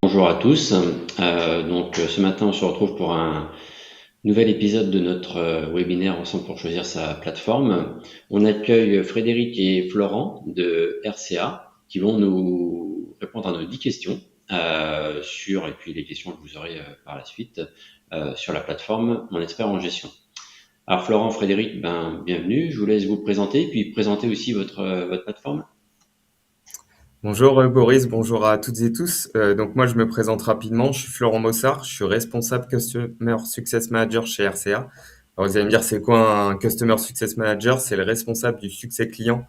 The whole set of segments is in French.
Bonjour à tous. Ce matin, on se retrouve pour un nouvel épisode de notre webinaire Ensemble pour choisir sa plateforme. On accueille Frédéric et Florent de RCA qui vont nous répondre à nos 10 questions et puis les questions que vous aurez par la suite sur la plateforme Mon Expert en Gestion. Alors Florent, Frédéric, bienvenue. Je vous laisse vous présenter puis présenter aussi votre plateforme. Bonjour Boris, bonjour à toutes et tous. Donc moi je me présente rapidement, je suis Florent Mossard, je suis responsable Customer Success Manager chez RCA. Alors vous allez me dire c'est quoi un Customer Success Manager? C'est le responsable du succès client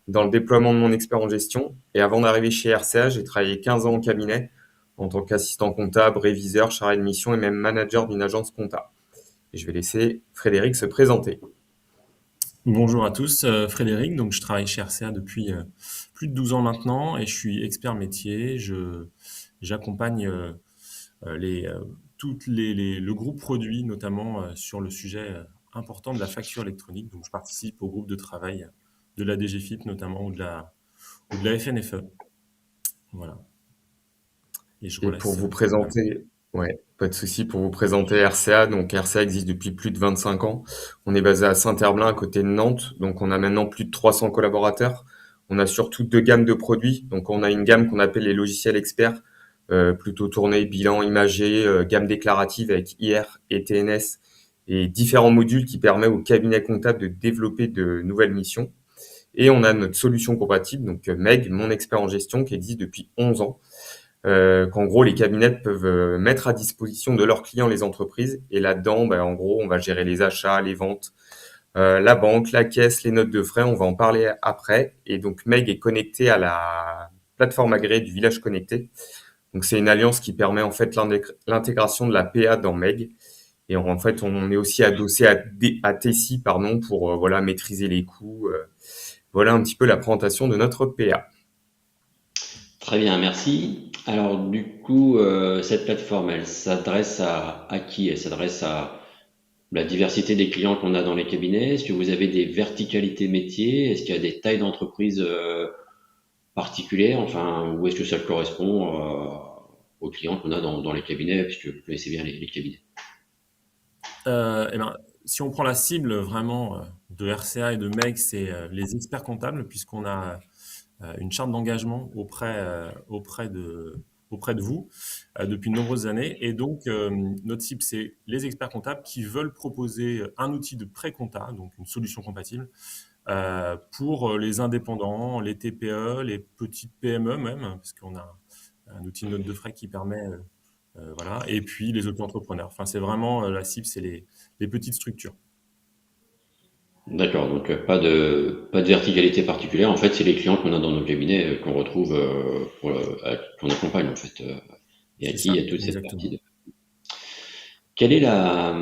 dans le déploiement de mon expert en gestion. Et avant d'arriver chez RCA, j'ai travaillé 15 ans en cabinet en tant qu'assistant comptable, réviseur, chargé de mission et même manager d'une agence comptable. Et je vais laisser Frédéric se présenter. Bonjour à tous, Frédéric, donc je travaille chez RCA depuis plus de 12 ans maintenant et je suis expert métier. J'accompagne les, le groupe produit notamment sur le sujet important de la facture électronique. Donc je participe au groupe de travail de la DGFiP notamment ou de la FNFE. Voilà. Et je Et pour relaisse. vous Voilà. présenter, ouais, pas de souci, pour vous présenter RCA. Donc RCA existe depuis plus de 25 ans. On est basé à Saint-Herblain, à côté de Nantes. Donc on a maintenant plus de 300 collaborateurs. On a surtout deux gammes de produits. Donc on a une gamme qu'on appelle les logiciels experts, plutôt tournée bilan imagé, gamme déclarative avec IR et TNS et différents modules qui permettent au cabinet comptable de développer de nouvelles missions. Et on a notre solution compatible, donc MEG, mon expert en gestion, qui existe depuis 11 ans, qu'en gros les cabinets peuvent mettre à disposition de leurs clients les entreprises. Et là-dedans, en gros, on va gérer les achats, les ventes, la banque, la caisse, les notes de frais. On va en parler après. Et donc Meg est connecté à la plateforme agréée du village connecté. Donc c'est une alliance qui permet en fait l'intégration de la PA dans Meg. Et en fait, on est aussi adossé à Tessie, pardon, pour voilà maîtriser les coûts. Voilà un petit peu la présentation de notre PA. Très bien, merci. Alors, du coup, cette plateforme, elle s'adresse à qui? Elle s'adresse à la diversité des clients qu'on a dans les cabinets. Est-ce que vous avez des verticalités métiers? Est-ce qu'il y a des tailles d'entreprise particulières? Enfin, ou est-ce que ça correspond aux clients qu'on a dans les cabinets, puisque vous connaissez bien les cabinets? Eh ben, si on prend la cible vraiment de RCA et de MEG, c'est les experts comptables, puisqu'on a une charte d'engagement auprès de vous depuis de nombreuses années. Et donc, notre cible, c'est les experts comptables qui veulent proposer un outil de pré-compta, donc une solution compatible, pour les indépendants, les TPE, les petites PME même, parce qu'on a un outil de note de frais qui permet, voilà, et puis les auto-entrepreneurs. Enfin, c'est vraiment la cible, c'est les petites structures. D'accord, donc pas de verticalité particulière. En fait, c'est les clients qu'on a dans nos cabinets qu'on retrouve, qu'on accompagne en fait, et à C'est qui il ça, y a toute cette partie exactement. de. Quelle est la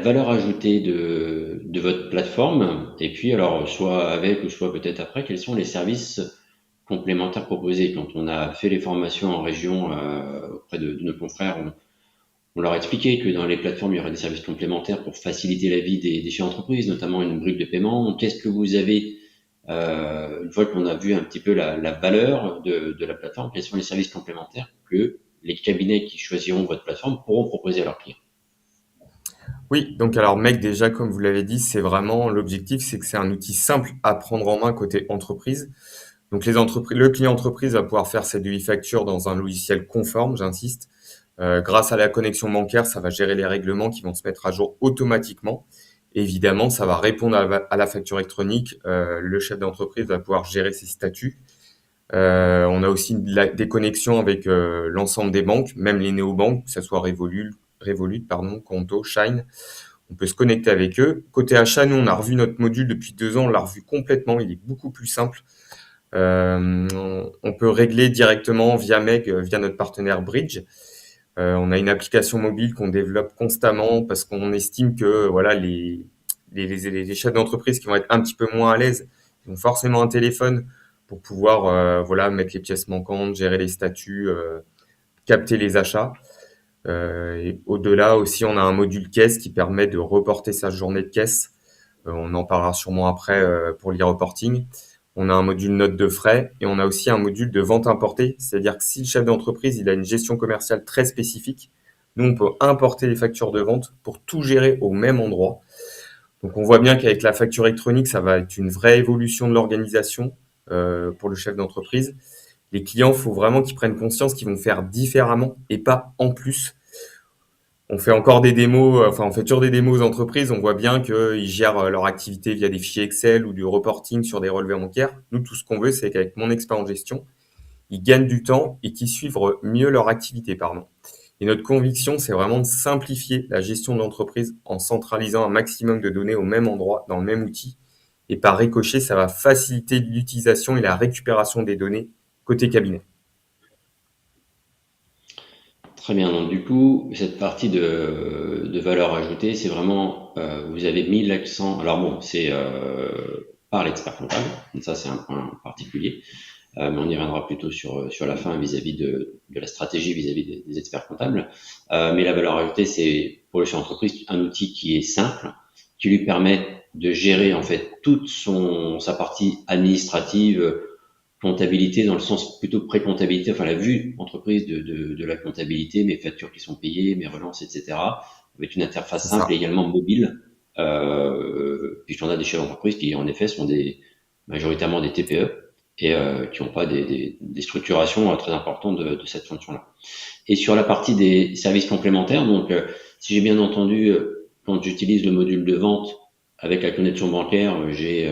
valeur ajoutée de votre plateforme? Et puis, alors, soit avec ou soit peut-être après, quels sont les services complémentaires proposés? Quand on a fait les formations en région auprès de nos confrères, on leur a expliqué que dans les plateformes, il y aurait des services complémentaires pour faciliter la vie des chefs d'entreprise, notamment une brique de paiement. Qu'est-ce que vous avez, une fois qu'on a vu un petit peu la valeur de la plateforme, quels sont les services complémentaires que les cabinets qui choisiront votre plateforme pourront proposer à leurs clients? Oui, donc alors mec, déjà comme vous l'avez dit, c'est vraiment l'objectif, c'est que c'est un outil simple à prendre en main côté entreprise. Donc les entreprises, le client entreprise va pouvoir faire ses devis factures dans un logiciel conforme, j'insiste. Grâce à la connexion bancaire, ça va gérer les règlements qui vont se mettre à jour automatiquement. Évidemment, ça va répondre à la facture électronique. Le chef d'entreprise va pouvoir gérer ses statuts. On a aussi des connexions avec l'ensemble des banques, même les néobanques, que ce soit Revolut, pardon, Conto, Shine. On peut se connecter avec eux. Côté achat, nous, on a revu notre module depuis 2 ans, on l'a revu complètement, il est beaucoup plus simple. On peut régler directement via Meg, via notre partenaire Bridge. On a une application mobile qu'on développe constamment parce qu'on estime que voilà les chefs d'entreprise qui vont être un petit peu moins à l'aise, ils ont forcément un téléphone pour pouvoir voilà mettre les pièces manquantes, gérer les statuts, capter les achats. Et au-delà aussi, on a un module caisse qui permet de reporter sa journée de caisse. On en parlera sûrement après pour l'e-reporting. On a un module note de frais et on a aussi un module de vente importée. C'est-à-dire que si le chef d'entreprise il a une gestion commerciale très spécifique, nous, on peut importer les factures de vente pour tout gérer au même endroit. Donc, on voit bien qu'avec la facture électronique, ça va être une vraie évolution de l'organisation pour le chef d'entreprise. Les clients, il faut vraiment qu'ils prennent conscience qu'ils vont faire différemment et pas en plus. On fait encore des démos, on fait toujours des démos aux entreprises. On voit bien qu'ils gèrent leur activité via des fichiers Excel ou du reporting sur des relevés bancaires. Nous, tout ce qu'on veut, c'est qu'avec mon expert en gestion, ils gagnent du temps et qu'ils suivent mieux leur activité, pardon. Et notre conviction, c'est vraiment de simplifier la gestion de l'entreprise en centralisant un maximum de données au même endroit, dans le même outil. Et par ricochet, ça va faciliter l'utilisation et la récupération des données côté cabinet. Très bien. Donc, du coup, cette partie de valeur ajoutée, c'est vraiment, vous avez mis l'accent. Alors bon, c'est par l'expert comptable. Donc ça, c'est un point particulier. Mais on y reviendra plutôt sur la fin vis-à-vis de la stratégie vis-à-vis des experts comptables. Mais la valeur ajoutée, c'est pour le chef d'entreprise un outil qui est simple, qui lui permet de gérer en fait toute sa partie administrative, comptabilité dans le sens plutôt pré-comptabilité, enfin la vue entreprise de la comptabilité, mes factures qui sont payées, mes relances, etc. Avec une interface C'est simple ça. et également mobile. Puisqu'on a des chefs d'entreprise qui en effet sont majoritairement des TPE et qui n'ont pas des structurations très importantes de cette fonction-là. Et sur la partie des services complémentaires, donc si j'ai bien entendu, quand j'utilise le module de vente avec la connexion bancaire, j'ai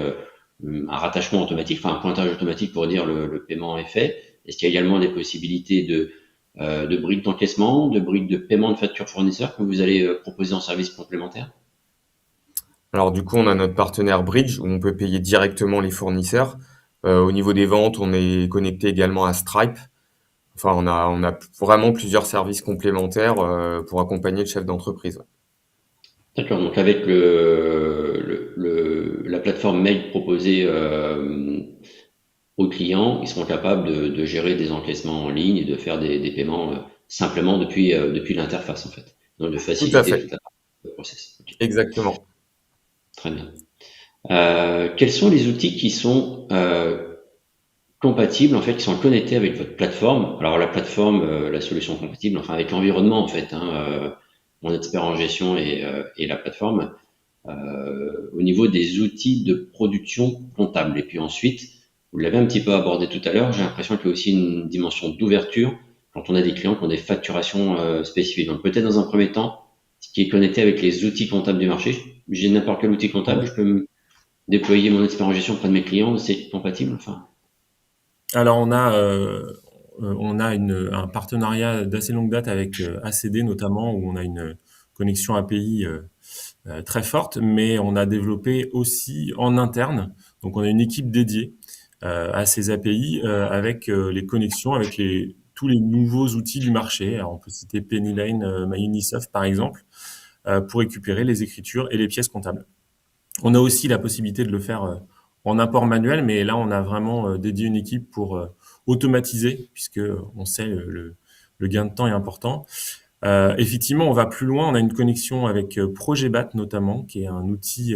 un rattachement automatique, enfin un pointage automatique pour dire le paiement est fait. Est-ce qu'il y a également des possibilités de briques d'encaissement, de briques de paiement de factures fournisseurs que vous allez proposer en service complémentaire? Alors du coup, on a notre partenaire Bridge où on peut payer directement les fournisseurs. Au niveau des ventes, on est connecté également à Stripe. Enfin, on a vraiment plusieurs services complémentaires pour accompagner le chef d'entreprise. D'accord, donc avec la plateforme mail proposée aux clients, ils seront capables de gérer des encaissements en ligne et de faire des paiements simplement depuis l'interface en fait. Donc de Tout à faciliter fait, toute la partie de process. Ok, exactement. très bien. Quels sont les outils qui sont compatibles en fait, qui sont connectés avec votre plateforme? Alors la plateforme, la solution compatible, enfin avec l'environnement en fait, mon expert en gestion et la plateforme. Au niveau des outils de production comptable. Et puis ensuite, vous l'avez un petit peu abordé tout à l'heure, j'ai l'impression qu'il y a aussi une dimension d'ouverture quand on a des clients qui ont des facturations spécifiques. Donc peut-être dans un premier temps, ce qui est connecté avec les outils comptables du marché. J'ai n'importe quel outil comptable, je peux me déployer mon expert en gestion auprès de mes clients, c'est compatible, enfin. Alors on a un partenariat d'assez longue date avec ACD notamment, où on a une connexion API très forte, mais on a développé aussi en interne, donc on a une équipe dédiée à ces API avec les connexions avec tous les nouveaux outils du marché. Alors on peut citer Pennylane, MyUnisoft par exemple, pour récupérer les écritures et les pièces comptables. On a aussi la possibilité de le faire en import manuel, mais là, on a vraiment dédié une équipe pour automatiser, puisque on sait le gain de temps est important. Effectivement, on va plus loin. On a une connexion avec Progebat notamment, qui est un outil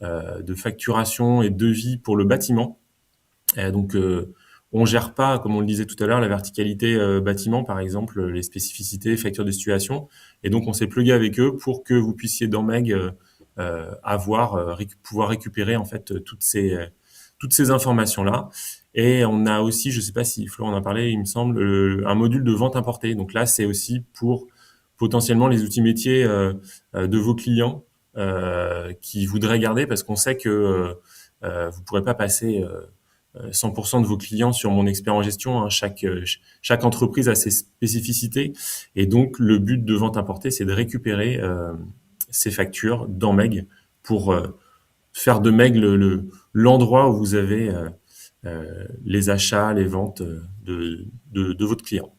de facturation et de devis pour le bâtiment. Donc, on gère pas, comme on le disait tout à l'heure, la verticalité bâtiment, par exemple, les spécificités, factures de situation. Et donc, on s'est plugué avec eux pour que vous puissiez dans Meg pouvoir récupérer en fait toutes ces informations-là. Et on a aussi, je sais pas si Flo en a parlé, il me semble, un module de vente importée. Donc là, c'est aussi pour potentiellement les outils métiers de vos clients qui voudraient garder, parce qu'on sait que vous pourrez pas passer 100% de vos clients sur mon expert en gestion, hein. Chaque entreprise a ses spécificités. Et donc, le but de vente importée, c'est de récupérer ces factures dans Meg pour faire de Meg l'endroit où vous avez les achats, les ventes de votre client.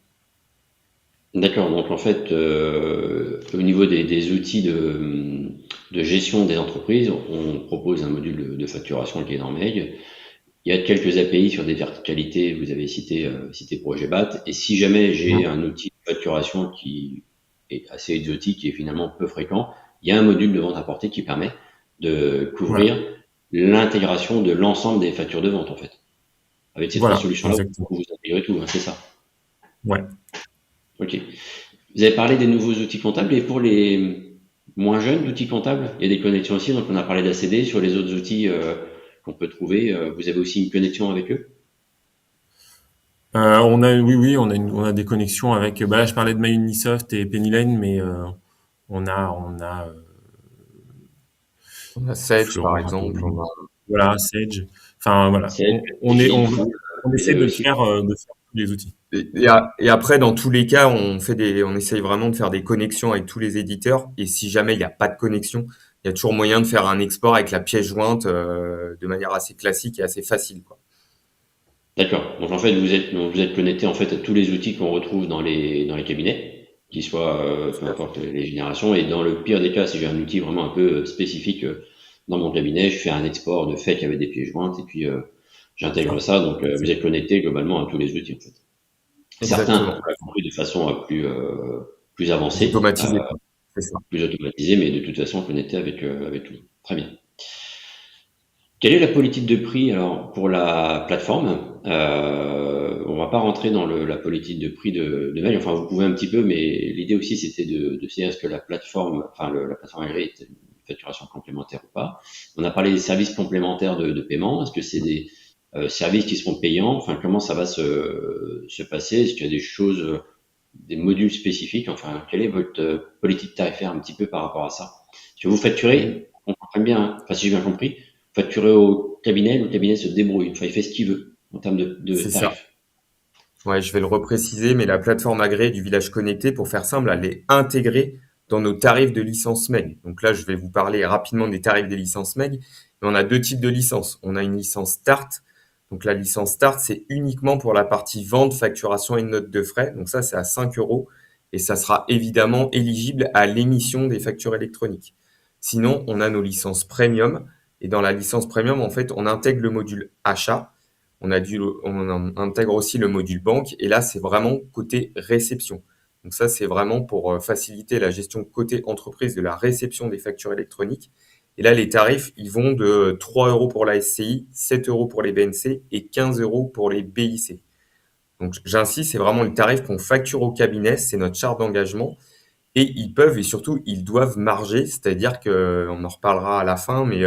D'accord, donc en fait, au niveau des outils de gestion des entreprises, on propose un module de facturation qui est dans Meg. Il y a quelques API sur des verticalités, vous avez cité Progebat, et si jamais j'ai un outil de facturation qui est assez exotique et finalement peu fréquent, il y a un module de vente apportée qui permet de Voilà. couvrir l'intégration de l'ensemble des factures de vente, en fait. Avec ces trois Voilà, solutions-là, exactement. vous intégrez tout, hein, c'est ça. Ouais. Ok. Vous avez parlé des nouveaux outils comptables et pour les moins jeunes d'outils comptables, il y a des connexions aussi. Donc, on a parlé d'ACD sur les autres outils qu'on peut trouver. Vous avez aussi une connexion avec eux? Oui, on a des connexions avec. Bah là, je parlais de MyUnisoft et Pennyline, mais on a On a Sage, par Florent exemple. rappelle-moi. Voilà, Sage. Enfin voilà, C'est on vous essaie avez aussi. de faire tous les outils. Et après, dans tous les cas, on essaye vraiment de faire des connexions avec tous les éditeurs. Et si jamais il n'y a pas de connexion, il y a toujours moyen de faire un export avec la pièce jointe de manière assez classique et assez facile, quoi. D'accord. Donc en fait, vous êtes connecté en fait à tous les outils qu'on retrouve dans les cabinets, qu'ils soient peu importe les générations. Et dans le pire des cas, si j'ai un outil vraiment un peu spécifique dans mon cabinet, je fais un export de fait avec des pièces jointes et puis j'intègre ça. Donc vous êtes connecté globalement à tous les outils en fait. Certains, Exactement. on l'a compris de façon plus avancée, Automatisé, quoi. C'est ça. plus automatisée, mais de toute façon connecté avec tout. Très bien. Quelle est la politique de prix alors pour la plateforme? On va pas rentrer dans la politique de prix de mail. Enfin, vous pouvez un petit peu, mais l'idée aussi c'était de savoir est-ce que la plateforme, enfin la plateforme agréée est une facturation complémentaire ou pas. On a parlé des services complémentaires de paiement. Est-ce que c'est des services qui seront payants? Enfin, comment ça va se passer? Est-ce qu'il y a des choses, des modules spécifiques? Enfin, quelle est votre politique tarifaire un petit peu par rapport à ça? Est-ce que vous facturez, on comprend bien, hein, enfin si j'ai bien compris, facturez au cabinet, le cabinet se débrouille, enfin il fait ce qu'il veut en termes de C'est ça. tarifs. Ouais, je vais le repréciser, mais la plateforme agréée du village connecté, pour faire simple, elle est intégrée dans nos tarifs de licence MEG. Donc là, je vais vous parler rapidement des tarifs des licences MEG. Mais on a deux types de licences. On a une licence Start. Donc la licence Start, c'est uniquement pour la partie vente, facturation et notes de frais. Donc ça, c'est à 5 euros. Et ça sera évidemment éligible à l'émission des factures électroniques. Sinon, on a nos licences Premium. Et dans la licence Premium, en fait, on intègre le module achat. On intègre aussi le module banque et là, c'est vraiment côté réception. Donc ça, c'est vraiment pour faciliter la gestion côté entreprise de la réception des factures électroniques. Et là, les tarifs, ils vont de 3 euros pour la SCI, 7 euros pour les BNC et 15 euros pour les BIC. Donc j'insiste, c'est vraiment le tarif qu'on facture au cabinet, c'est notre charte d'engagement. Et ils peuvent et surtout, ils doivent marger, c'est-à-dire que on en reparlera à la fin, mais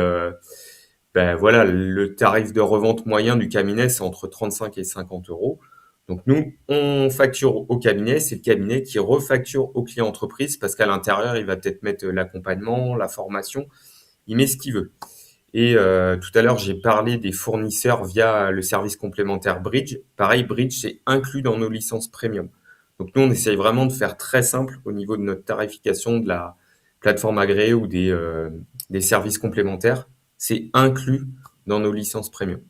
ben voilà, le tarif de revente moyen du cabinet, c'est entre 35 et 50 euros. Donc nous, on facture au cabinet, c'est le cabinet qui refacture au client entreprise parce qu'à l'intérieur, il va peut-être mettre l'accompagnement, la formation, il met ce qu'il veut. Et tout à l'heure, j'ai parlé des fournisseurs via le service complémentaire Bridge. Pareil, Bridge, c'est inclus dans nos licences premium. Donc nous, on essaye vraiment de faire très simple au niveau de notre tarification de la plateforme agréée ou des services complémentaires. C'est inclus dans nos licences premium.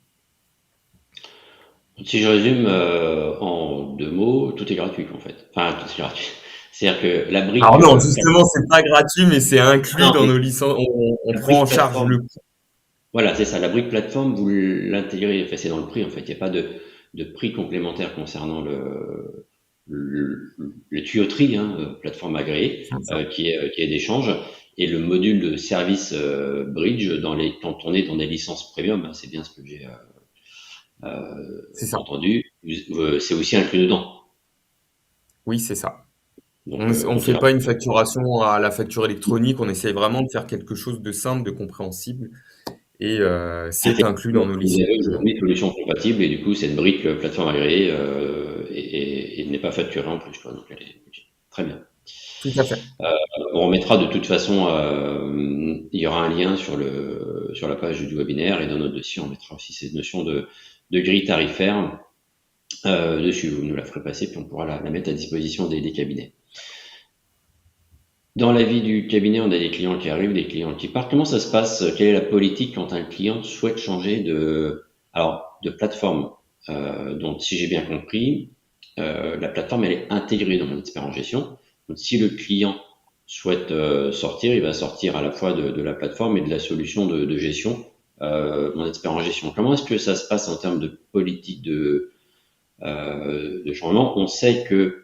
Si je résume en deux mots, tout est gratuit en fait. Enfin, tout est gratuit. C'est-à-dire que la brique, Alors non, justement, c'est pas gratuit, mais c'est inclus non, dans mais nos licences. On la prend en brique charge plateforme, le coût. voilà, c'est ça, la brique plateforme, vous l'intégrez, enfin, c'est dans le prix en fait. Il n'y a pas de prix complémentaire concernant le tuyauterie, hein, plateforme agréée, C'est ça. qui est d'échange, et le module de service Bridge quand on est dans des licences premium, hein, c'est bien ce que j'ai C'est ça. entendu, c'est aussi inclus dedans. Oui, c'est ça. Donc On tout est fait pas une gratuit. facturation à la facture électronique, on essaye vraiment de faire quelque chose de simple, de compréhensible et c'est inclus dans nos Vous licences avez premium. aujourd'hui une solution compatible et du coup cette brique plateforme agréée et n'est pas facturée en plus, quoi. Donc elle est ok. Très bien. Tout à fait. On remettra de toute façon, il y aura un lien sur la page du webinaire et dans notre dossier, on mettra aussi cette notion de grille tarifaire dessus. Vous nous la ferez passer puis on pourra la mettre à disposition des cabinets. Dans la vie du cabinet, on a des clients qui arrivent, des clients qui partent. Comment ça se passe? Quelle est la politique quand un client souhaite changer de plateforme? Donc, si j'ai bien compris, la plateforme elle est intégrée dans mon expert en gestion. Donc, si le client souhaite sortir, il va sortir à la fois de la plateforme et de la solution de gestion, mon expert en gestion. Comment est-ce que ça se passe en termes de politique de changement? On sait que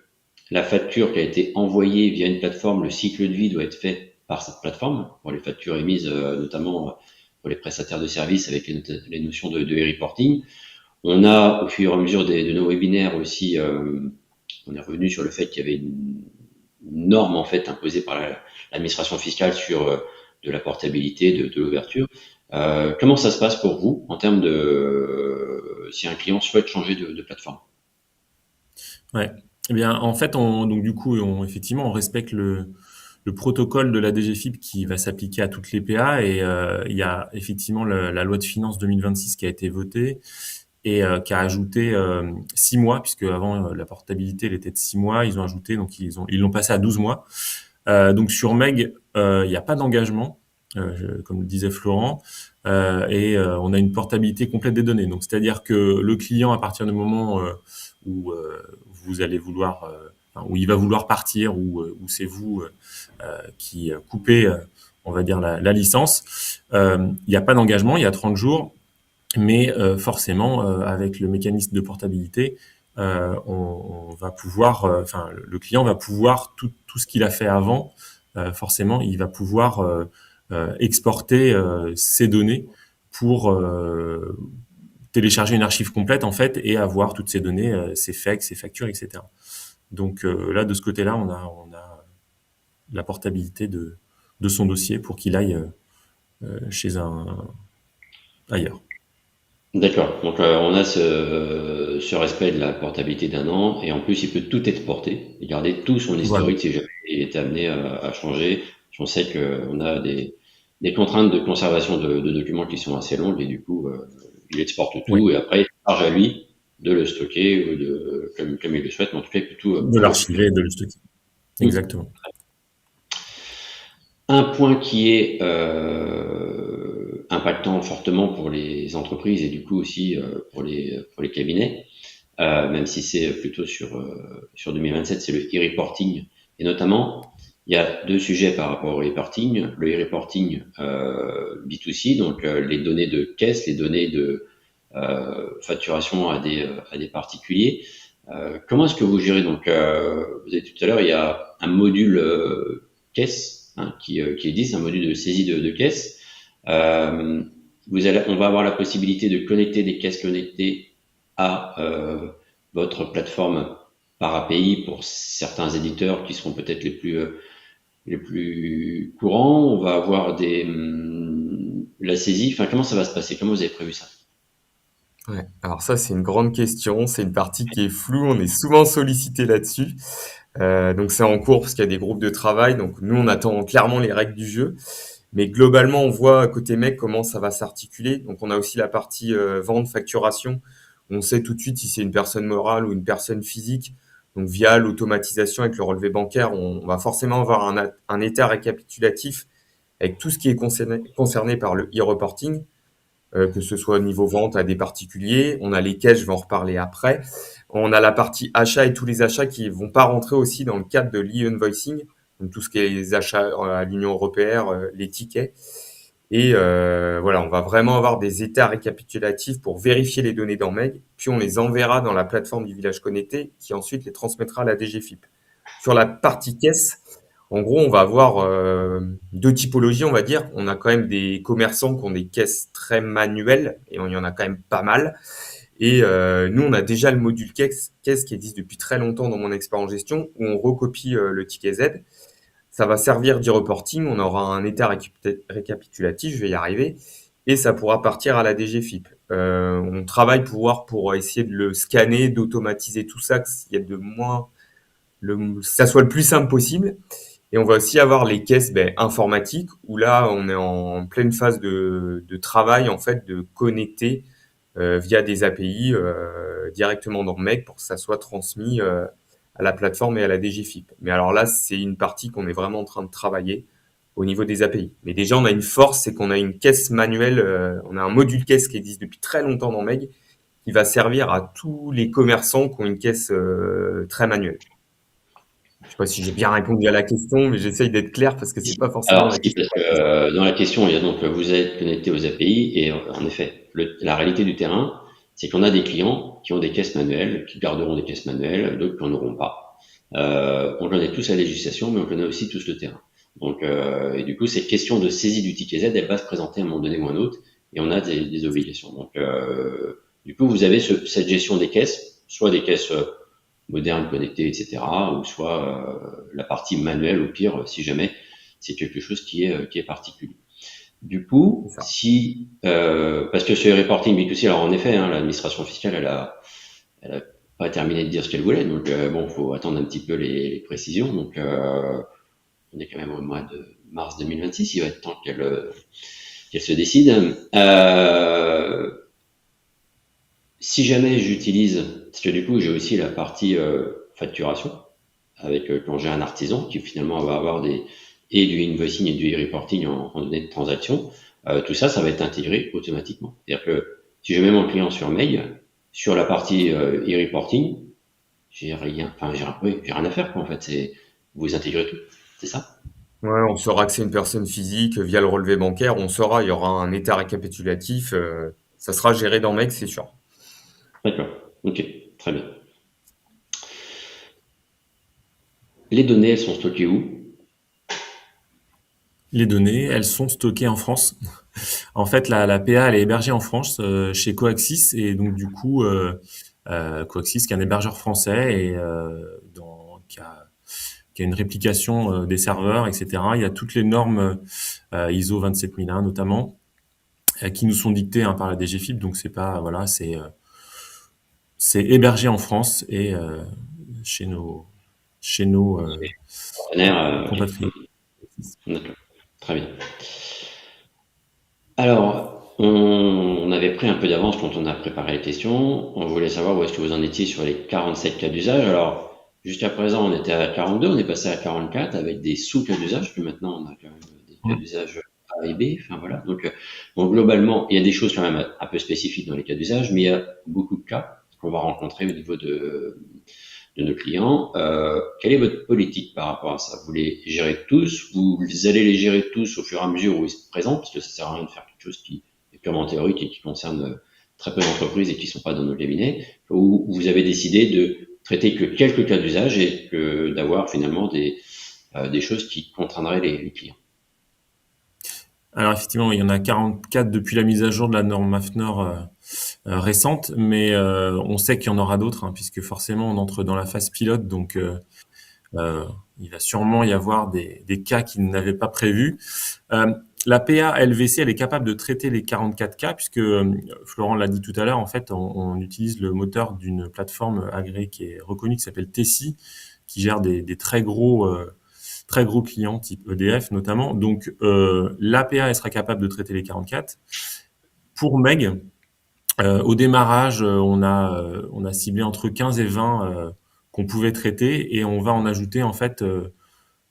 la facture qui a été envoyée via une plateforme, le cycle de vie doit être fait par cette plateforme pour les factures émises notamment pour les prestataires de services avec les notions de e-reporting. On a, au fur et à mesure de nos webinaires aussi, on est revenu sur le fait qu'il y avait une norme en fait imposée par l'administration fiscale sur de la portabilité, de l'ouverture. Comment ça se passe pour vous en termes de si un client souhaite changer de plateforme? Ouais. Eh bien, en fait, donc du coup, effectivement, on respecte le protocole de la DGFiP qui va s'appliquer à toutes les PA et il y a effectivement la loi de finances 2026 qui a été votée et qui a ajouté 6 mois, puisque avant la portabilité elle était de 6 mois, ils ont ajouté, donc ils l'ont passé à 12 mois. Donc sur Meg, il n'y a pas d'engagement, comme le disait Florent, et on a une portabilité complète des données. Donc c'est-à-dire que le client, à partir du moment où vous allez vouloir, où il va vouloir partir, où c'est vous qui coupez, on va dire la licence, il n'y a pas d'engagement, il y a 30 jours. Mais forcément, avec le mécanisme de portabilité, on va pouvoir, enfin, le client va pouvoir tout ce qu'il a fait avant. Forcément, il va pouvoir exporter ces données pour télécharger une archive complète en fait et avoir toutes ces données, ses FEC, ses factures, etc. Donc là, de ce côté-là, on a la portabilité de son dossier pour qu'il aille chez ailleurs. D'accord. Donc on a ce respect de la portabilité d'un an et en plus il peut tout exporter et garder tout son Voilà. historique si jamais il est amené à changer. On sait qu'on a des contraintes de conservation de documents qui sont assez longues et du coup il exporte Oui. tout et après il charge à lui de le stocker ou comme il le souhaite, mais en tout cas il peut tout, De l'archiver et de le stocker. Exactement. Un point qui est impactant fortement pour les entreprises et du coup aussi pour les cabinets, même si c'est plutôt sur 2027, c'est le e-reporting. Et notamment, il y a deux sujets par rapport au e-reporting. Le e-reporting B2C, donc les données de caisse, les données de facturation à des particuliers. Comment est-ce que vous gérez donc vous avez dit tout à l'heure, il y a un module caisse qui existe, un module de saisie de caisse. On va avoir la possibilité de connecter des caisses connectées à votre plateforme par API pour certains éditeurs qui seront peut-être les plus courants. On va avoir la saisie. Enfin, comment ça va se passer? Comment vous avez prévu ça? Ouais. Alors ça, c'est une grande question. C'est une partie qui est floue. On est souvent sollicité là-dessus. Donc c'est en cours parce qu'il y a des groupes de travail. Donc nous, on attend clairement les règles du jeu. Mais globalement, on voit à côté mec comment ça va s'articuler. Donc on a aussi la partie vente, facturation. On sait tout de suite si c'est une personne morale ou une personne physique. Donc via l'automatisation avec le relevé bancaire, on va forcément avoir un état récapitulatif avec tout ce qui est concerné par le e-reporting, que ce soit au niveau vente à des particuliers. On a les caisses, je vais en reparler après. On a la partie achat et tous les achats qui vont pas rentrer aussi dans le cadre de l'e-invoicing, donc tout ce qui est les achats à l'Union européenne, les tickets. Et voilà, on va vraiment avoir des états récapitulatifs pour vérifier les données dans Meg, puis on les enverra dans la plateforme du village connecté, qui ensuite les transmettra à la DGFiP. Sur la partie caisse, en gros, on va avoir deux typologies, on va dire. On a quand même des commerçants qui ont des caisses très manuelles, et il y en a quand même pas mal. Et nous, on a déjà le module caisse qui existe depuis très longtemps dans mon expert en gestion, où on recopie le ticket Z. Ça va servir d'e-reporting, on aura un état récapitulatif, je vais y arriver, et ça pourra partir à la DGFiP. On travaille pour essayer de le scanner, d'automatiser tout ça, que ça soit le plus simple possible. Et on va aussi avoir les caisses informatiques, où là, on est en pleine phase de travail, en fait, de connecter via des API directement dans Meg pour que ça soit transmis à la plateforme et à la DGFiP. Mais alors là, c'est une partie qu'on est vraiment en train de travailler au niveau des API. Mais déjà, on a une force, c'est qu'on a une caisse manuelle, on a un module caisse qui existe depuis très longtemps dans Meg, qui va servir à tous les commerçants qui ont une caisse très manuelle. Je sais pas si j'ai bien répondu à la question, mais j'essaye d'être clair parce que c'est pas forcément Alors, la si, question. parce que dans la question, il y a donc vous êtes connecté aux API et en effet, la réalité du terrain, c'est qu'on a des clients qui ont des caisses manuelles, qui garderont des caisses manuelles, d'autres qui n'en auront pas. On connaît tous la législation, mais on connaît aussi tous le terrain. Donc, et du coup, cette question de saisie du ticket Z, elle va se présenter à un moment donné ou à un autre, et on a des obligations. Donc, du coup, vous avez cette gestion des caisses, soit des caisses modernes, connectées, etc., ou soit la partie manuelle, au pire, si jamais c'est quelque chose qui est particulier. Du C'est coup, ça. si parce que ce reporting B2C, alors en effet, hein, l'administration fiscale, elle a pas terminé de dire ce qu'elle voulait, donc bon, faut attendre un petit peu les précisions. Donc, on est quand même au mois de mars 2026, il va être temps qu'elle se décide. Si jamais j'utilise, parce que du coup, j'ai aussi la partie facturation, avec quand j'ai un artisan qui finalement va avoir et du invoicing et du e-reporting en données de transaction, tout ça, ça va être intégré automatiquement. C'est-à-dire que si je mets mon client sur mail, sur la partie e-reporting, j'ai rien à faire, quoi, en fait. Vous intégrez tout. C'est ça? Ouais, on saura que c'est une personne physique via le relevé bancaire. On saura, il y aura un état récapitulatif. Ça sera géré dans MEC, c'est sûr. D'accord. Ok. Très bien. Les données, elles sont stockées où? Les données, elles sont stockées en France. En fait, la PA, elle est hébergée en France chez Coaxis et donc du coup, Coaxis qui est un hébergeur français et qui a une réplication des serveurs, etc. Il y a toutes les normes ISO 27001 notamment qui nous sont dictées hein, par la DGFiP. Donc c'est pas voilà, c'est hébergé en France et chez nos chez nos Partenaire, compatriotes. d'accord. Très bien. Alors, on avait pris un peu d'avance quand on a préparé les questions. On voulait savoir où est-ce que vous en étiez sur les 47 cas d'usage. Alors, jusqu'à présent, on était à 42, on est passé à 44 avec des sous-cas d'usage, puis maintenant on a quand même des cas d'usage A et B. Enfin voilà. Donc, bon, globalement, il y a des choses quand même un peu spécifiques dans les cas d'usage, mais il y a beaucoup de cas qu'on va rencontrer au niveau de nos clients. Quelle est votre politique par rapport à ça? Vous les gérez tous? Vous allez les gérer tous au fur et à mesure où ils se présentent? Parce que ça sert à rien de faire quelque chose qui est purement théorique et qui concerne très peu d'entreprises et qui ne sont pas dans nos cabinets. Ou vous avez décidé de traiter que quelques cas d'usage et que d'avoir finalement des choses qui contraindraient les clients. Alors effectivement, il y en a 44 depuis la mise à jour de la norme MAFNOR récente, mais on sait qu'il y en aura d'autres, hein, puisque forcément on entre dans la phase pilote, donc euh, il va sûrement y avoir des cas qui n'avaient pas prévu. Euh, la PA LVC, elle est capable de traiter les 44 cas, puisque Florent l'a dit tout à l'heure, en fait, on utilise le moteur d'une plateforme agréée qui est reconnue, qui s'appelle Tessie, qui gère des très gros clients type EDF notamment. Donc l'APA elle sera capable de traiter les 44. Pour Meg, au démarrage, on a ciblé entre 15 et 20 qu'on pouvait traiter et on va en ajouter en fait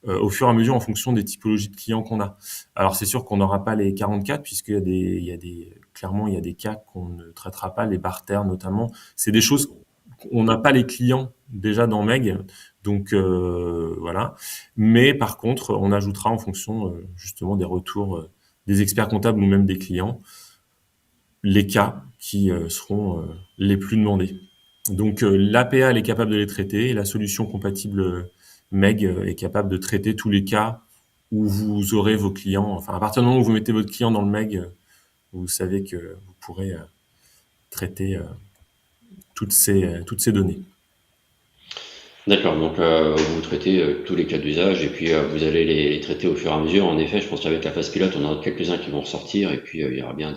au fur et à mesure en fonction des typologies de clients qu'on a. Alors c'est sûr qu'on n'aura pas les 44 puisqu'clairement il y a des cas qu'on ne traitera pas, les barters notamment. C'est des choses on n'a pas les clients déjà dans Meg, donc voilà. Mais par contre, on ajoutera en fonction justement des retours des experts comptables ou même des clients les cas qui seront les plus demandés. Donc l'APA elle est capable de les traiter et la solution compatible Meg est capable de traiter tous les cas où vous aurez vos clients. Enfin, à partir du moment où vous mettez votre client dans le Meg, vous savez que vous pourrez traiter toutes ces données. D'accord, donc vous traitez tous les cas d'usage et puis vous allez les traiter au fur et à mesure. En effet, je pense qu'avec la phase pilote, on en a quelques-uns qui vont ressortir et puis il y aura bien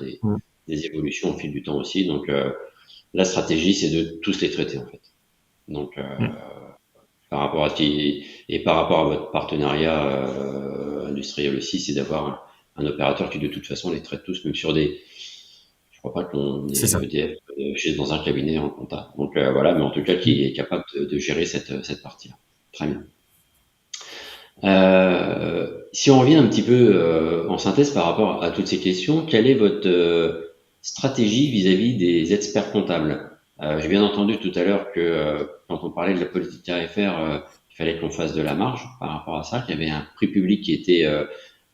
des évolutions au fil du temps aussi. Donc la stratégie, c'est de tous les traiter en fait. Donc par rapport à ce qui et par rapport à votre partenariat industriel aussi, c'est d'avoir un opérateur qui de toute façon les traite tous, même sur des. Je crois pas qu'on C'est ait ça. EDF chez dans un cabinet en compta. Donc voilà, mais en tout cas qui est capable de gérer cette partie-là. Très bien. Si on revient un petit peu en synthèse par rapport à toutes ces questions, quelle est votre stratégie vis-à-vis des experts comptables? J'ai bien entendu tout à l'heure que quand on parlait de la politique tarifaire, il fallait qu'on fasse de la marge par rapport à ça, qu'il y avait un prix public qui était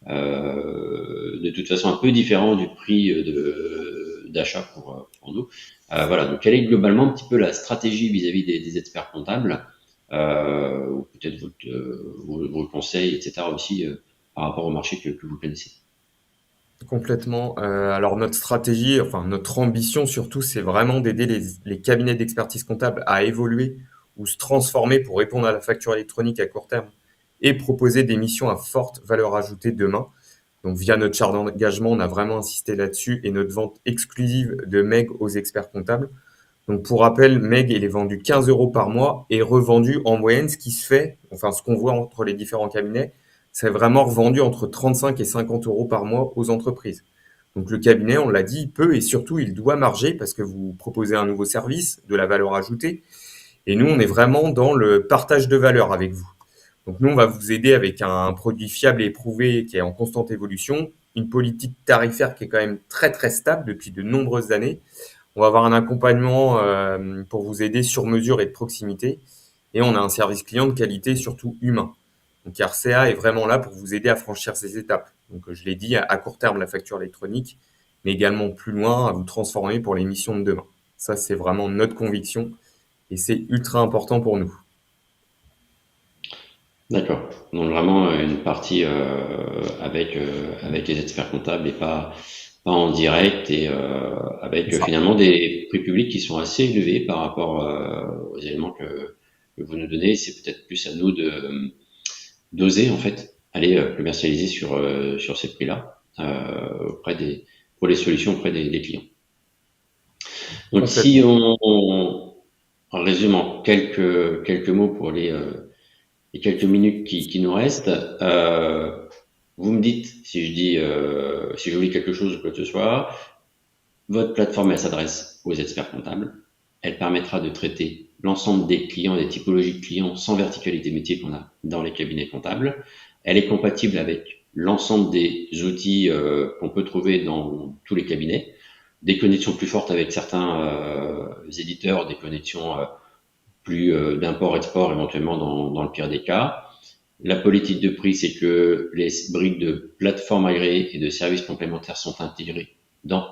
de toute façon un peu différent du prix d'achat pour nous. Voilà, donc quelle est globalement un petit peu la stratégie vis-à-vis des experts comptables ou peut-être vos conseils, etc. aussi par rapport au marché que vous connaissez. Complètement. Alors notre stratégie, enfin notre ambition surtout, c'est vraiment d'aider les cabinets d'expertise comptable à évoluer ou se transformer pour répondre à la facture électronique à court terme et proposer des missions à forte valeur ajoutée demain. Donc via notre charte d'engagement, on a vraiment insisté là-dessus et notre vente exclusive de Meg aux experts comptables. Donc pour rappel, Meg, il est vendu 15 euros par mois et revendu en moyenne, ce qui se fait, enfin ce qu'on voit entre les différents cabinets, c'est vraiment revendu entre 35 et 50 euros par mois aux entreprises. Donc le cabinet, on l'a dit, il peut et surtout il doit marger parce que vous proposez un nouveau service, de la valeur ajoutée. Et nous, on est vraiment dans le partage de valeur avec vous. Donc nous, on va vous aider avec un produit fiable et éprouvé qui est en constante évolution, une politique tarifaire qui est quand même très très stable depuis de nombreuses années. On va avoir un accompagnement pour vous aider sur mesure et de proximité. Et on a un service client de qualité, surtout humain. Donc RCA est vraiment là pour vous aider à franchir ces étapes. Donc je l'ai dit, à court terme, la facture électronique, mais également plus loin, à vous transformer pour les missions de demain. Ça, c'est vraiment notre conviction et c'est ultra important pour nous. D'accord. Donc vraiment une partie avec les experts comptables et pas en direct et C'est avec ça. finalement des prix publics qui sont assez élevés par rapport aux éléments que vous nous donnez. C'est peut-être plus à nous de d'oser en fait aller commercialiser sur ces prix-là auprès des pour les solutions auprès des clients. Donc si Complètement. on résume en quelques mots pour les quelques minutes qui nous restent, vous me dites si je dis si j'oublie quelque chose ou quoi que ce soit. Votre plateforme, elle s'adresse aux experts comptables. Elle permettra de traiter l'ensemble des clients, des typologies de clients sans verticalité métier qu'on a dans les cabinets comptables. Elle est compatible avec l'ensemble des outils qu'on peut trouver dans tous les cabinets. Des connexions plus fortes avec certains éditeurs, des connexions plus d'import-export éventuellement dans le pire des cas. La politique de prix, c'est que les briques de plateforme agréées et de services complémentaires sont intégrées dans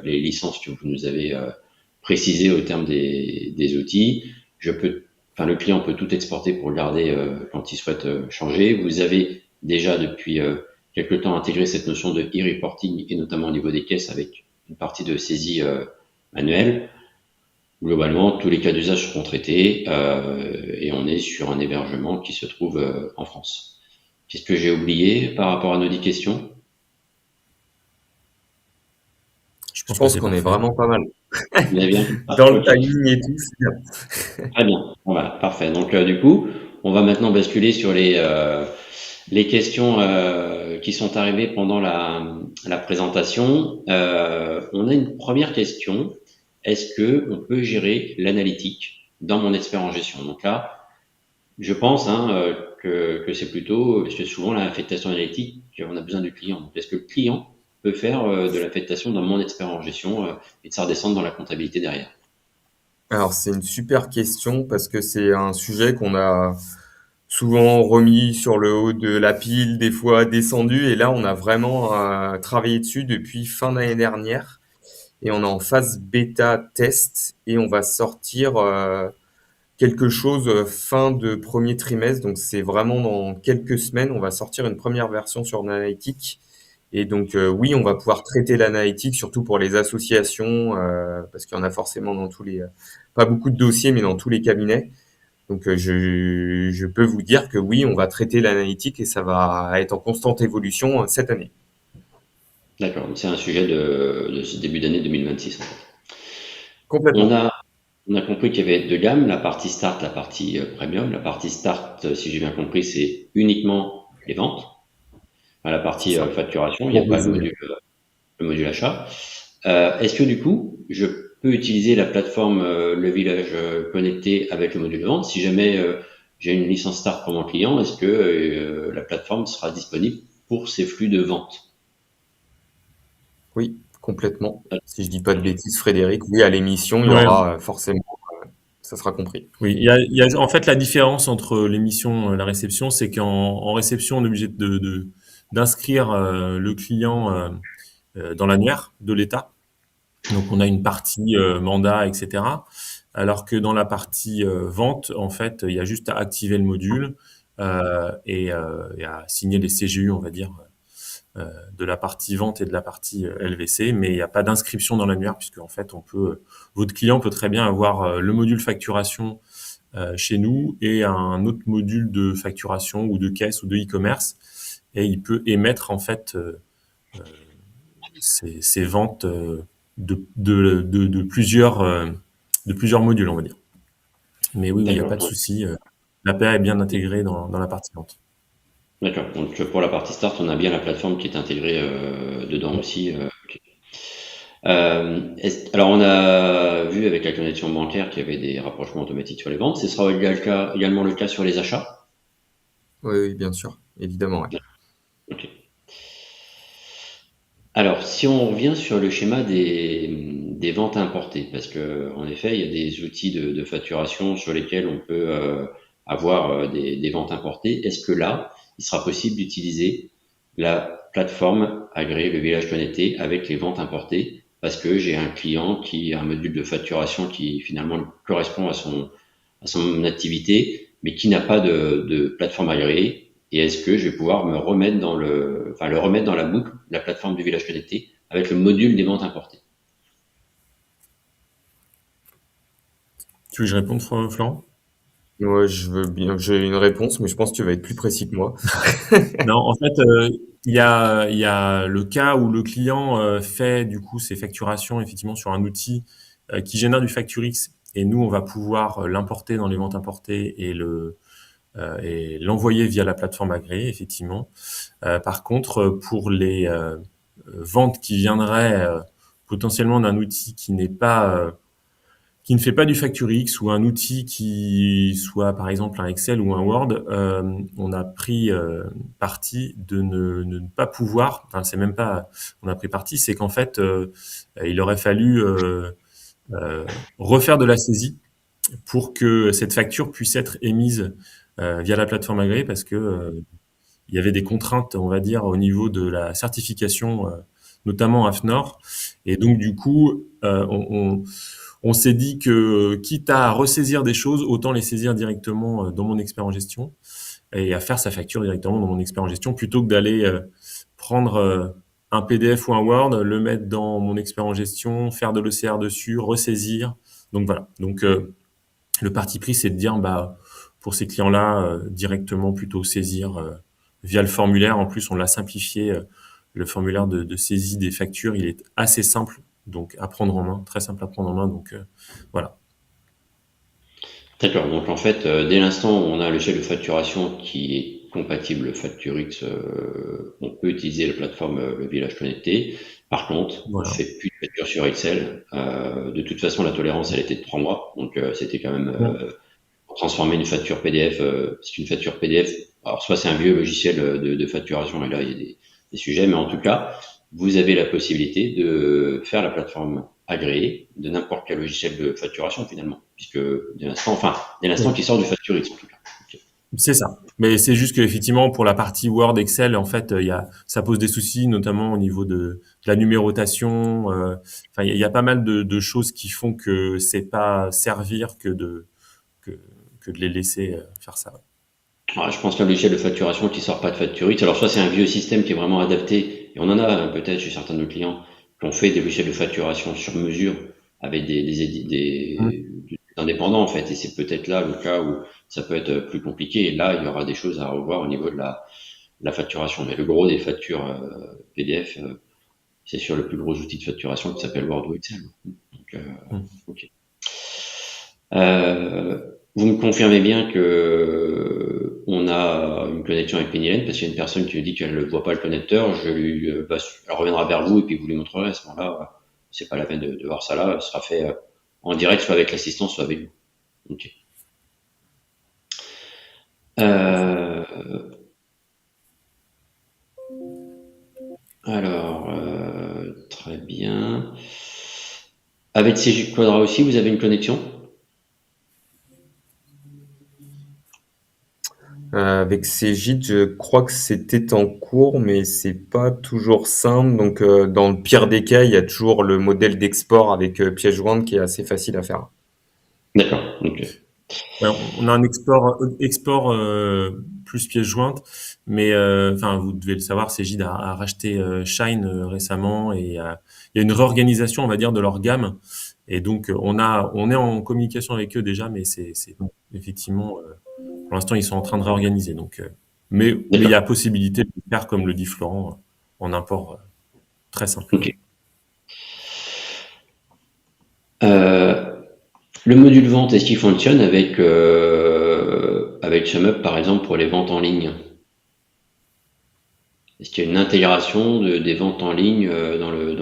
les licences que vous nous avez précisées au terme des outils. Le client peut tout exporter pour le garder quand il souhaite changer. Vous avez déjà depuis quelque temps intégré cette notion de e-reporting et notamment au niveau des caisses avec une partie de saisie manuelle. Globalement, tous les cas d'usage seront traités et on est sur un hébergement qui se trouve en France. Qu'est-ce que j'ai oublié par rapport à nos 10 questions? Je Je pense que pense c'est qu'on est parfait. vraiment pas mal. Vous avez bien? Ah, Dans le ok, timing et tout, c'est bien. très bien. Voilà, parfait. Donc du coup, on va maintenant basculer sur les questions qui sont arrivées pendant la présentation. On a une première question. Est-ce que on peut gérer l'analytique dans mon expert en gestion? Donc là, je pense que c'est plutôt, parce que souvent l'affectation analytique, on a besoin du client. Donc, est-ce que le client peut faire de l'affectation dans mon expert en gestion et de ça redescendre dans la comptabilité derrière? Alors c'est une super question parce que c'est un sujet qu'on a souvent remis sur le haut de la pile, des fois descendu, et là on a vraiment travaillé dessus depuis fin d'année dernière, et on est en phase bêta test, et on va sortir quelque chose fin de premier trimestre, donc c'est vraiment dans quelques semaines, on va sortir une première version sur l'analytique, et donc oui, on va pouvoir traiter l'analytique, surtout pour les associations, parce qu'il y en a forcément dans tous les, pas beaucoup de dossiers, mais dans tous les cabinets. Donc je peux vous dire que oui, on va traiter l'analytique et ça va être en constante évolution cette année. D'accord, donc c'est un sujet de ce début d'année 2026 en fait. On Complètement. a, on a compris qu'il y avait deux gammes, la partie start, la partie premium. La partie start, si j'ai bien compris, c'est uniquement les ventes. À la C'est partie ça. facturation, il n'y a Pour pas résumer. le module achat. Est-ce que du coup, je peux utiliser la plateforme Le Village connecté avec le module de vente si jamais j'ai une licence Start pour mon client? Est-ce que la plateforme sera disponible pour ces flux de vente? Oui, complètement. Si je dis pas de bêtises, Frédéric, oui, à l'émission, il y Ouais, aura forcément, ça sera compris. oui. En fait la différence entre l'émission et la réception, c'est en réception, on est obligé d'inscrire le client dans l'annuaire de l'État. Donc on a une partie mandat, etc. Alors que dans la partie vente, en fait, il y a juste à activer le module. et à signer les CGU, on va dire, de la partie vente et de la partie LVC, mais il n'y a pas d'inscription dans l'annuaire puisque en fait, votre client peut très bien avoir le module facturation chez nous et un autre module de facturation ou de caisse ou de e-commerce, et il peut émettre en fait ses ventes de plusieurs modules, on va dire. Mais oui, il n'y a pas de D'accord. souci. L'APA est bien intégrée dans la partie vente. D'accord. Donc pour la partie start, on a bien la plateforme qui est intégrée dedans aussi. Ok. Alors on a vu avec la connexion bancaire qu'il y avait des rapprochements automatiques sur les ventes. Ce sera également le cas sur les achats. Oui, oui, bien sûr, évidemment, ouais. Ok. Alors, si on revient sur le schéma des ventes importées, parce que en effet, il y a des outils de facturation sur lesquels on peut avoir des ventes importées. Est-ce que là, il sera possible d'utiliser la plateforme agréée Le Village Connecté avec les ventes importées? Parce que j'ai un client qui a un module de facturation qui finalement correspond à son activité, mais qui n'a pas de plateforme agréée. Et est-ce que je vais pouvoir me remettre le remettre dans la boucle, la plateforme du village connecté, avec le module des ventes importées? Tu veux que je réponde, Florent? Ouais, je veux bien, j'ai une réponse, mais je pense que tu vas être plus précis que moi. Non, en fait, il y a le cas où le client fait du coup ses facturations effectivement sur un outil qui génère du Facturix, et nous on va pouvoir l'importer dans les ventes importées et l'envoyer via la plateforme agréée effectivement. Par contre, pour les ventes qui viendraient potentiellement d'un outil qui ne fait pas du Facturix, ou un outil qui soit par exemple un Excel ou un Word, on a pris parti de ne pas pouvoir. Enfin, c'est même pas. On a pris parti, c'est qu'en fait, il aurait fallu euh, refaire de la saisie pour que cette facture puisse être émise via la plateforme agréée, parce que il y avait des contraintes, on va dire, au niveau de la certification, notamment AFNOR. Et donc, du coup, on s'est dit que, quitte à ressaisir des choses, autant les saisir directement dans mon expert en gestion et à faire sa facture directement dans mon expert en gestion, plutôt que d'aller prendre un PDF ou un Word, le mettre dans mon expert en gestion, faire de l'ECR dessus, ressaisir. Donc voilà. Donc le parti pris, c'est de dire, bah, pour ces clients-là, directement plutôt saisir via le formulaire. En plus, on l'a simplifié. Le formulaire de saisie des factures, il est assez simple, donc à prendre en main, très simple à prendre en main. Donc voilà. D'accord. Donc en fait, dès l'instant où on a le chef de facturation qui est compatible Facturix, on peut utiliser la plateforme Le Village Connecté. Par contre, on Voilà. fait plus de facture sur Excel. De toute façon, la tolérance, elle était de 3 mois, donc c'était quand même pour transformer une facture PDF. C'est une facture PDF. Alors soit c'est un vieux logiciel de facturation, et là il y a des sujets, mais en tout cas, vous avez la possibilité de faire la plateforme agréée de n'importe quel logiciel de facturation finalement, puisque dès l'instant Oui. qui sort du Facturix en tout cas. Ok. C'est ça. Mais c'est juste qu'effectivement, pour la partie Word, Excel, en fait, ça pose des soucis, notamment au niveau de la numérotation. Enfin, il y a pas mal de choses qui font que c'est pas servir que, que de les laisser faire ça. Alors, je pense qu'un logiciel de facturation qui sort pas de Facturix, alors soit c'est un vieux système qui est vraiment adapté, et on en a peut-être chez certains de nos clients qui ont fait des logiciels de facturation sur mesure avec Mm. des indépendants en fait, et c'est peut-être là le cas où ça peut être plus compliqué, et là il y aura des choses à revoir au niveau de la facturation. Mais le gros des factures PDF, c'est sur le plus gros outil de facturation qui s'appelle Word ou Excel. Donc, Mm. ok. Euh, vous me confirmez bien que on a une connexion avec Pennylen, parce qu'il y a une personne qui me dit qu'elle ne voit pas le connecteur. Elle reviendra vers vous et puis vous lui montrerez à ce moment-là. C'est pas la peine de voir ça là. Ce sera fait en direct, soit avec l'assistant, soit avec vous. Ok. Euh, très bien. Avec CJ Quadra aussi, vous avez une connexion? Avec Cegid, je crois que c'était en cours, mais c'est pas toujours simple. Donc, dans le pire des cas, il y a toujours le modèle d'export avec pièce jointe qui est assez facile à faire. D'accord. Ok. Ouais, on a un export plus pièce jointe. Mais enfin, vous devez le savoir, Cegid a racheté Shine récemment et il y a une réorganisation, on va dire, de leur gamme. Et donc, on est en communication avec eux déjà, mais c'est effectivement, pour l'instant, ils sont en train de réorganiser. Donc, mais il y D'accord. a possibilité de faire, comme le dit Florent, en import très simple. Ok. Euh, le module vente, est-ce qu'il fonctionne avec SumUp, par exemple, pour les ventes en ligne? Est-ce qu'il y a une intégration des ventes en ligne dans le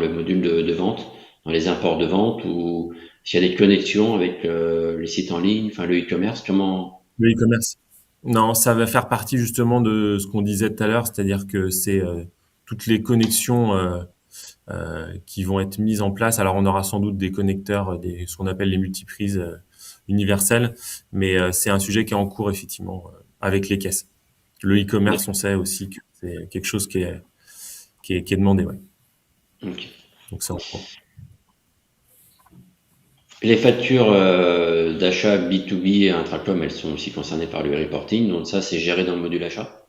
module de vente, dans les imports de vente, ou s'il y a des connexions avec les sites en ligne, enfin le e-commerce, comment? Le e-commerce. Non, ça va faire partie justement de ce qu'on disait tout à l'heure, c'est-à-dire que c'est toutes les connexions qui vont être mises en place. Alors, on aura sans doute des connecteurs, ce qu'on appelle les multiprises universelles, mais c'est un sujet qui est en cours effectivement avec les caisses. Le e-commerce, on sait aussi que c'est quelque chose qui est demandé, ouais. Ok. Donc c'est en cours. Les factures d'achat B2B et intracom, elles sont aussi concernées par le reporting, donc ça c'est géré dans le module achat.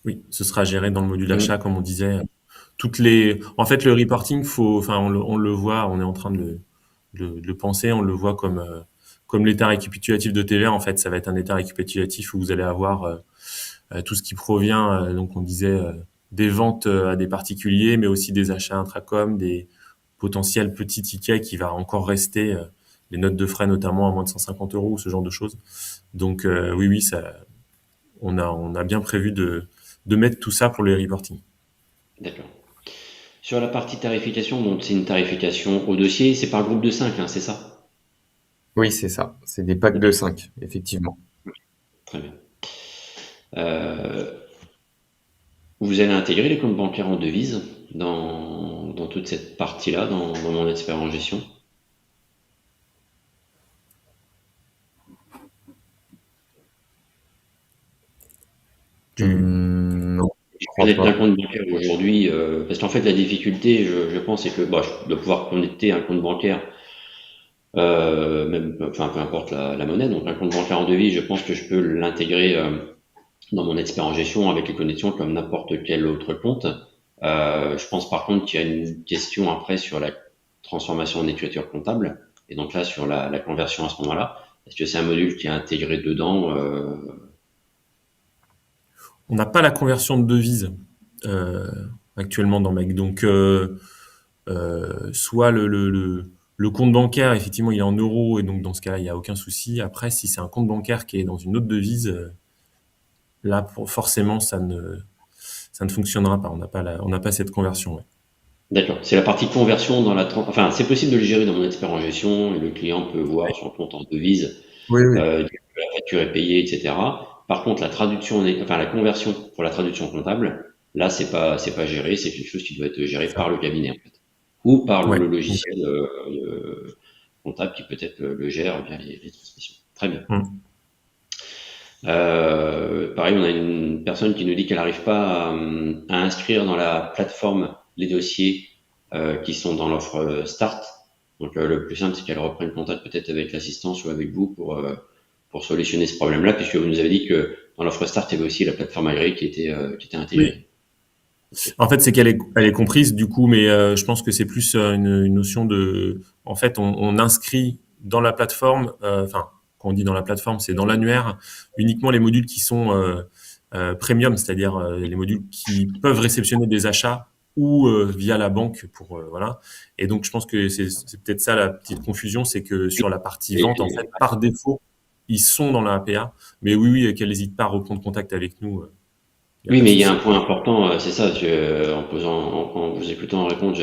Oui, ce sera géré dans le module Mm. achat, comme on disait. En fait, le reporting, enfin, on le voit, on est en train de le penser, on le voit comme l'état récapitulatif de TVA. En fait, ça va être un état récapitulatif où vous allez avoir tout ce qui provient, donc on disait des ventes à des particuliers, mais aussi des achats intracom, des potentiels petits tickets qui va encore rester, les notes de frais notamment à moins de 150 euros, ce genre de choses. Donc oui, oui, on a bien prévu de mettre tout ça pour le reporting. D'accord. Sur la partie tarification, donc c'est une tarification au dossier, c'est par groupe de 5, hein, c'est ça? Oui, c'est ça. C'est des packs de 5, effectivement. Très bien. Euh, Vous allez intégrer les comptes bancaires en devise dans toute cette partie-là, dans mon expert en gestion? Du, Non, je Je crois connecte un pas. compte bancaire aujourd'hui, parce qu'en fait la difficulté, je pense, c'est que bah, je dois pouvoir connecter un compte bancaire, même, enfin peu importe la monnaie, donc un compte bancaire en devise, je pense que je peux l'intégrer dans mon expert en gestion avec les connexions comme n'importe quel autre compte. Je pense par contre qu'il y a une question après sur la transformation en écriture comptable, et donc là sur la conversion à ce moment-là. Est-ce que c'est un module qui est intégré dedans? on n'a pas la conversion de devise euh, actuellement dans Meg. Donc, soit le compte bancaire, effectivement, il est en euros et donc dans ce cas-là, il n'y a aucun souci. Après, si c'est un compte bancaire qui est dans une autre devise, là, forcément, ça ne fonctionnera pas. On n'a pas cette conversion. Ouais. D'accord. C'est la partie conversion dans enfin, c'est possible de le gérer dans mon expert en gestion et le client peut voir son compte en devise, Oui, oui. que la facture est payée, etc. Par contre, la traduction, enfin, la conversion pour la traduction comptable, là, c'est pas géré, c'est quelque chose qui doit être géré Ça. par le cabinet, en fait. Ou par Ouais. le logiciel, comptable qui peut-être le gère via les transmissions. Très bien. Mm. Pareil, on a une personne qui nous dit qu'elle n'arrive pas à inscrire dans la plateforme les dossiers qui sont dans l'offre Start. Donc le plus simple, c'est qu'elle reprenne contact peut-être avec l'assistance ou avec vous pour solutionner ce problème-là, puisque vous nous avez dit que dans l'offre Start, il y avait aussi la plateforme agréée qui était Oui. intégrée. Ok. En fait, c'est qu'elle est comprise du coup, mais je pense que c'est plus une notion de. En fait, on inscrit dans la plateforme. Enfin, quand on dit dans la plateforme, c'est dans l'annuaire uniquement les modules qui sont premium, c'est-à-dire les modules qui peuvent réceptionner des achats ou via la banque pour voilà. Et donc, je pense que c'est peut-être ça la petite confusion, c'est que sur la partie vente, en fait, par défaut, ils sont dans la APA. Mais oui, oui, qu'elle n'hésite pas à reprendre contact avec nous. Il n'y a Oui, pas de mais il y a un souci. point important, c'est ça, en vous écoutant répondre,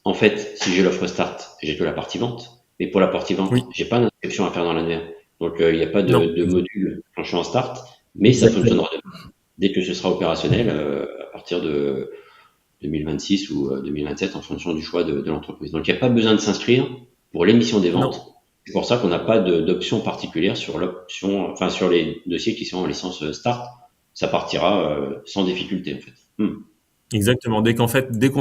en fait, si j'ai l'offre Start, j'ai que la partie vente. Mais pour la partie Oui, vente, j'ai pas d'inscription à faire dans l'annuaire. Donc, il n'y a pas de, non, de module quand je suis en Start, mais ça exactement. fonctionnera dès que ce sera opérationnel à partir de 2026 ou 2027 en fonction du choix de l'entreprise. Donc, il n'y a pas besoin de s'inscrire pour l'émission des Non, ventes. C'est pour ça qu'on n'a pas d'option particulière sur l'option, enfin, sur les dossiers qui sont en licence Start. Ça partira sans difficulté, en fait. Hmm. Exactement. Dès qu'on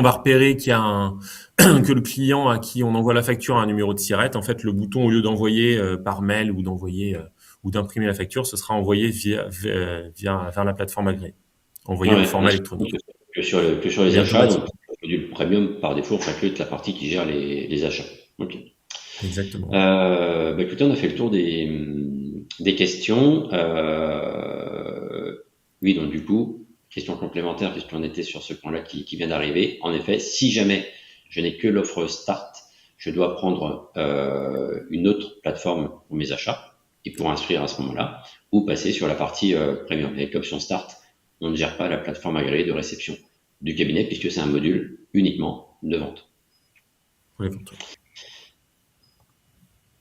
va repérer qu'il y a que le client à qui on envoie la facture a un numéro de SIRET, en fait, le bouton, au lieu d'envoyer par mail ou ou d'imprimer la facture, ce sera envoyé vers la plateforme agréée, envoyé en Ouais, bien format sûr. électronique Que sur les et achats, donc automatique. le module premium, par défaut, on fait que de la partie qui gère les achats. Ok. Exactement. Bah écoutez, on a fait le tour des questions. Oui, donc du coup, question complémentaire, puisqu'on était sur ce point-là qui vient d'arriver. En effet, si jamais je n'ai que l'offre Start, je dois prendre une autre plateforme pour mes achats et pour inscrire à ce moment-là, ou passer sur la partie Premium. Avec l'option Start, on ne gère pas la plateforme agréée de réception du cabinet, puisque c'est un module uniquement de vente. Pour les ventes.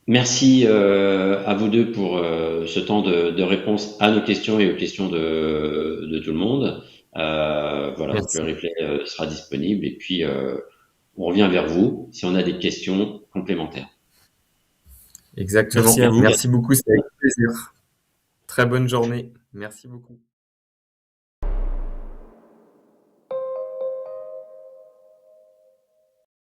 Merci à vous deux pour ce temps de réponse à nos questions et aux questions de tout le monde. Voilà, donc le Merci. replay sera disponible et puis on revient vers vous si on a des questions complémentaires. Exactement. Merci à vous. Merci beaucoup, c'était avec plaisir. Très bonne journée. Merci beaucoup.